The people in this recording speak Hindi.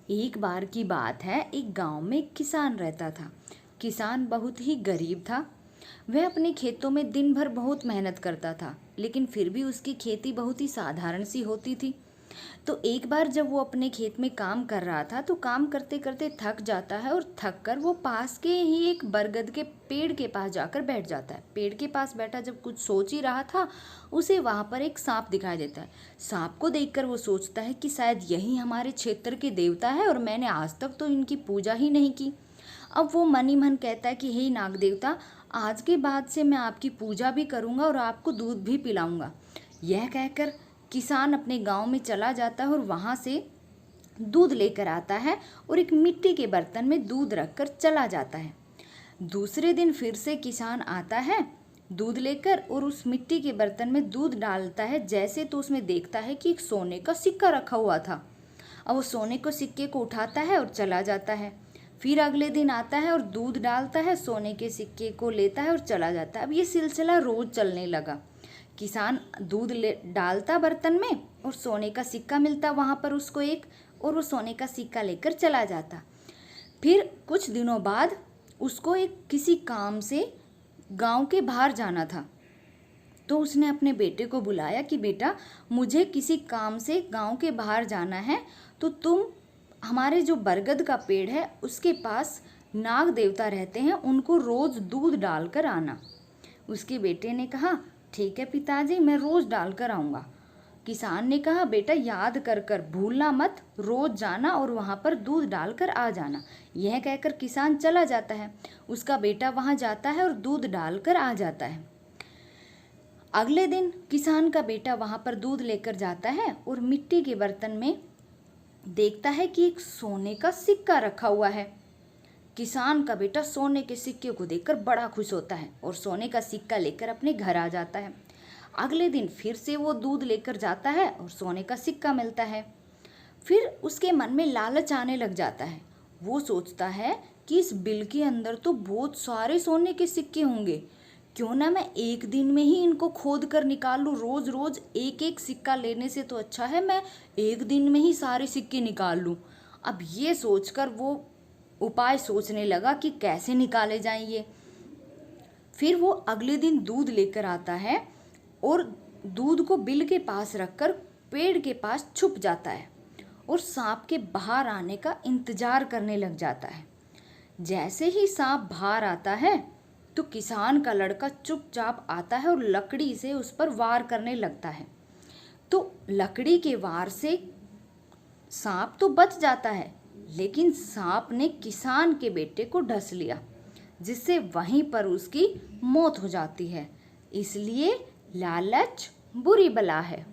एक बार की बात है, एक गांव में एक किसान रहता था। किसान बहुत ही गरीब था। वह अपने खेतों में दिन भर बहुत मेहनत करता था, लेकिन फिर भी उसकी खेती बहुत ही साधारण सी होती थी। तो एक बार जब वो अपने खेत में काम कर रहा था, तो काम करते करते थक जाता है और थक कर वो पास के ही एक बरगद के पेड़ के पास जाकर बैठ जाता है। पेड़ के पास बैठा जब कुछ सोच ही रहा था, उसे वहाँ पर एक सांप दिखाई देता है। सांप को देखकर वो सोचता है कि शायद यही हमारे क्षेत्र के देवता है और मैंने आज तक तो इनकी पूजा ही नहीं की। अब वो मन ही मन कहता है कि हे नाग देवता, आज के बाद से मैं आपकी पूजा भी करूँगा और आपको दूध भी पिलाऊंगा। यह कहकर किसान अपने गांव में चला जाता है और वहां से दूध लेकर आता है और एक मिट्टी के बर्तन में दूध रखकर चला जाता है। दूसरे दिन फिर से किसान आता है दूध लेकर और उस मिट्टी के बर्तन में दूध डालता है। जैसे तो उसमें देखता है कि एक सोने का सिक्का रखा हुआ था। अब वो सोने को सिक्के को उठाता है और चला जाता है। फिर अगले दिन आता है और दूध डालता है, सोने के सिक्के को लेता है और चला जाता है। अब ये सिलसिला रोज चलने लगा। किसान दूध ले डालता बर्तन में और सोने का सिक्का मिलता वहाँ पर उसको एक, और वो सोने का सिक्का लेकर चला जाता। फिर कुछ दिनों बाद उसको एक किसी काम से गांव के बाहर जाना था। तो उसने अपने बेटे को बुलाया कि बेटा, मुझे किसी काम से गांव के बाहर जाना है, तो तुम हमारे जो बरगद का पेड़ है उसके पास नाग देवता रहते हैं, उनको रोज दूध डालकर आना। उसके बेटे ने कहा ठीक है पिताजी, मैं रोज डालकर आऊँगा। किसान ने कहा बेटा, याद कर कर भूलना मत, रोज जाना और वहाँ पर दूध डालकर आ जाना। यह कहकर किसान चला जाता है। उसका बेटा वहाँ जाता है और दूध डालकर आ जाता है। अगले दिन किसान का बेटा वहाँ पर दूध लेकर जाता है और मिट्टी के बर्तन में देखता है कि एक सोने का सिक्का रखा हुआ है। किसान का बेटा सोने के सिक्के को देखकर बड़ा खुश होता है और सोने का सिक्का लेकर अपने घर आ जाता है। अगले दिन फिर से वो दूध लेकर जाता है और सोने का सिक्का मिलता है। फिर उसके मन में लालच आने लग जाता है। वो सोचता है कि इस बिल के अंदर तो बहुत सारे सोने के सिक्के होंगे, क्यों ना मैं एक दिन में ही इनको खोद कर निकाल लूँ। रोज रोज एक एक सिक्का लेने से तो अच्छा है मैं एक दिन में ही सारे सिक्के निकाल लूँ। अब ये सोचकर वो उपाय सोचने लगा कि कैसे निकाले जाएं ये। फिर वो अगले दिन दूध लेकर आता है और दूध को बिल के पास रखकर पेड़ के पास छुप जाता है और सांप के बाहर आने का इंतजार करने लग जाता है। जैसे ही सांप बाहर आता है तो किसान का लड़का चुपचाप आता है और लकड़ी से उस पर वार करने लगता है। तो लकड़ी के वार से सांप तो बच जाता है, लेकिन सांप ने किसान के बेटे को डस लिया, जिससे वहीं पर उसकी मौत हो जाती है। इसलिए लालच बुरी बला है।